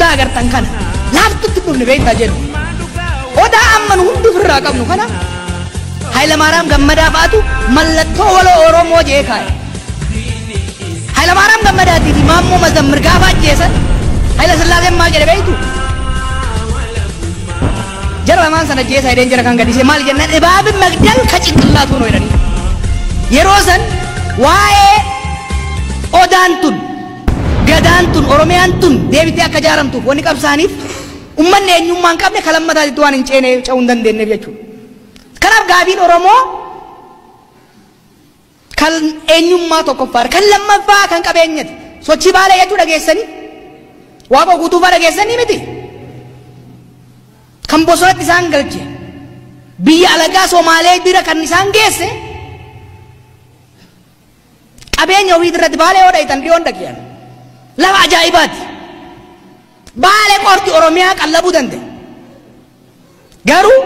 odaa agartan kana laaftutti dhufne beektaa jedhu odaa amman hundi ofirraa qabnu kana Hayilamaariyaam Gammadaa fa'aatu mallattoo waloo Oromoo jee kaa'e. Hayilamaariyaam Gammadaatii fi Maammoo Mazammir gaafa ajjeesan Hayila Sillaaseen maal jedhe beektu? Jara lamaan sana ajjeesa jedheen jara kan gadhiise maal jennaan Ibaabin Magdal ka cinqillaatu noo jedhanii. Yeroo san waa'ee odaan tun gadaan tun Oromiyaan tun deebitee akka ijaaramtuuf wanni qabsaaniif ummanni eenyummaa hin qabne ka lammataatitti waan hin ceene ce'uu hin dandeenyeef jechuudha. Kanaaf gaafiin Oromoo kan eenyummaa tokkoffaa kan lammaffaa kan qabeenyati sochii baalee jechuu dhageessanii waaqa guutuufaa dhageessanii miti kan bosonatti isaan galche biyya alagaa Somaalee bira kan isaan geesse qabeenya ofii irratti baalee yoo dhayitan dhiyoon dhaqiyan lafa ajaa'ibaati baalee qorti Oromiyaa qallabuu danda'e garuu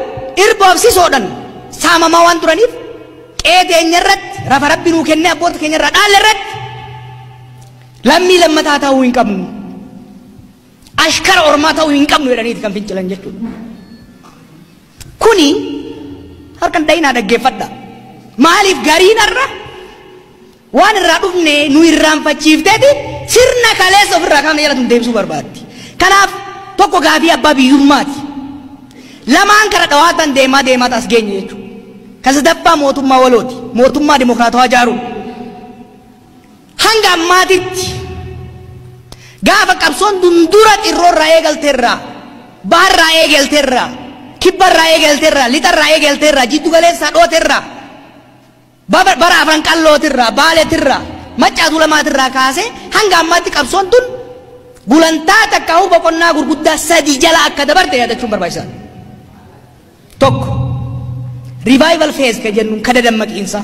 irboofsisoodhan saamamaa waan turaniif qeeteenya irratti rafa rabbi nuu kennee abboota keenya irraa dhaalle irratti lammii lammataa ta'uu hin qabnu ashkara ormaa ta'uu hin qabnu jedhaniiti kan fincilan jechuudha. Kuni harkan dhayinaa dhaggeeffadha maaliif gariin irra waan irraa dhufne nu irraanfachiifteeti sirna kaleessa ofirraa kaafne jalatti deebisuu barbaaddi. Kanaaf tokko gaafii abbaa biyyummaati lamaan kara dhawaatan deemaa taas geenye jechuudha. Kasadabbaa mootummaa walooti mootummaa dimokiraatawaa ijaaruun hanga ammaatitti gaafa qabsoon dundura xirroorraa eegalteerraa baharraa eegalteerraa kibbarraa eegalteerraa lixarraa eegalteerraa jiddu galeessaa dhooteerraa bara afran qallootirraa baaleetirraa maccaatu lamaatirraa kaasee hanga ammaatti qabsoon tun gulantaa takka hu boqonnaa gurguddaa sadii jala akka dabarte yaadachuun barbaachisaadha. Tokko revival phase ka jennu kada dammaqiinsa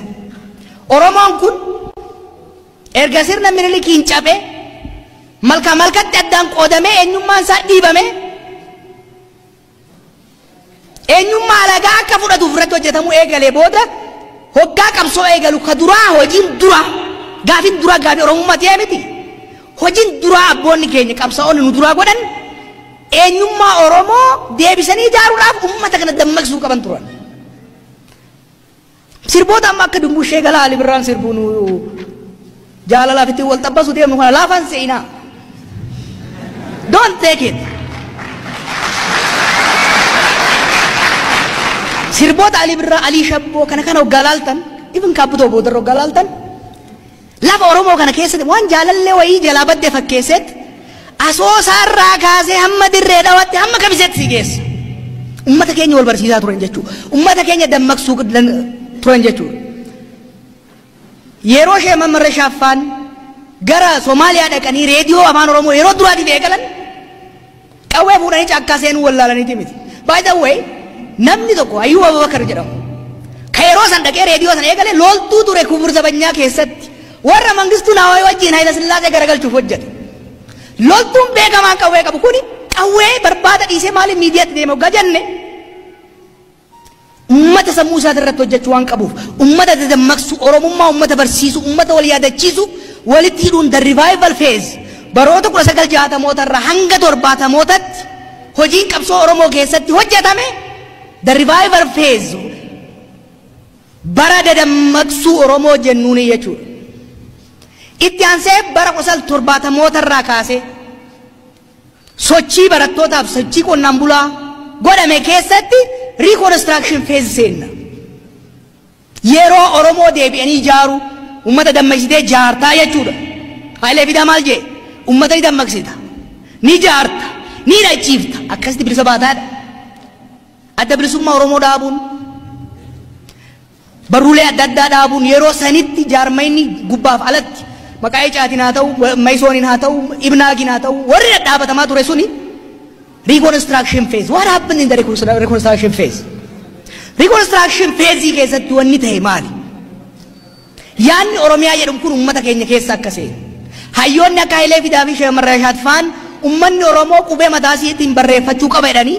Oromoon kun erga sirna Minilikiin cabe malkatti addaan qoodamee eenyummaan isaa dhiibame eenyummaa alagaa akka fudhatuuf irratti hojjetamuu eegalee booda hoggaa qabsoo eegalu ka duraa hojiin duraa gaafin duraa gaafii Oromummaa ta'ee miti hojiin duraa abboonni keenya qabsaa'onni nu duraa godhan eenyummaa Oromoo deebisanii ijaaruudhaaf uummata kana dammaqsuu qaban turan. Sirboota amma akka dumbushee galaa Ali Birraan sirbuun jaalalaaf itti wal xabbasu deemnu kana laafaan seenaa. Don't take it. Sirboota Ali Birraa Ali Shabboo kana hoggalaaltan ibn kaabutoo boodarra hoggalaaltan lafa Oromoo kana keessatti waan jaalallee wayii jalaa badde fakkeessetti asoosaarraa kaasee hamma dirree dhawatti hamma kabisetti si geessa. Uummata keenya wal barsiisaa turan jechuudha. Uummata keenya dammaqsuu turan jechuudha. Yeroo ishee Mamarra Shaaffaan gara Somaaliyaa dhaqanii reediyoo afaan Oromoo yeroo duraatiif eegalan qawwee fuudhanii caakkaa seenuu wallaalaniiti miti. By the way namni tokko Ayyuub Abubakar jedhamu ka yeroo san dhaqee reediyoo san eegale loltuu ture Kubur Zabanyaa keessatti warra Mangistuu Naawwayii wajjin Hayila Sillaasee garagalchuuf hojjete. Loltuun beekamaan qawwee qabu kuni qawwee barbaada dhiisee maaliif miidiyaatti deema hoggaa jenne ummata sammuu isaa irratti hojjechuu waan qabuuf ummata dammaqsu Oromummaa ummata barsiisu ummata wal yaadachiisu walitti hidhuun the revival phase baroota 1960 irraa hanga 70tti hojiin qabsoo Oromoo keessatti hojjetame the revival phase bara dammaqsuu Oromoo jennuun jechuudha. Itti aansee bara 1970 irraa kaasee sochii barattootaaf sochii qonnaan bulaa godhame keessatti reconstruction phase seenna. Yeroo Oromoo deebi'anii ijaaru ummata dammaqsitee jaartaa jechuudha. Haayilee Fidaa maal jee ummata ni dammaqsita ni jaarta ni dhachiifta akkasitti bilisa baataadha. Adda bilisummaa Oromoo dhaabuun barruulee adda addaa dhaabuun yeroo sanitti jaarmayni gubbaaf alatti maqaa icaatiin haa ta'u Mayisooniin haa ta'u Ibnaagiin haa ta'u warri dhadhaabatamaa ture suni reconstruction phase. What happened in the reconstruction phase? Reconstruction phase keessatti wanni ta'e maali? Yaanni Oromiyaa jedhamu kun uummata keenya keessa akka seenu. Hayyoonni akka Haayilee Fidaa fi Sheek Mamarra Shaaffaan uummanni Oromoo qubee mataa isaatiin barreeffachuu qaba jedhanii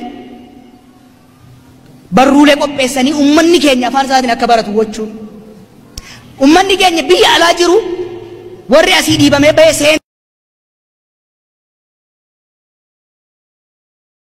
barruulee qopheessanii uummanni keenya afaan isaatiin akka baratu gochuun. Uummanni keenya biyya alaa jiru warri asii dhiibamee bahee seen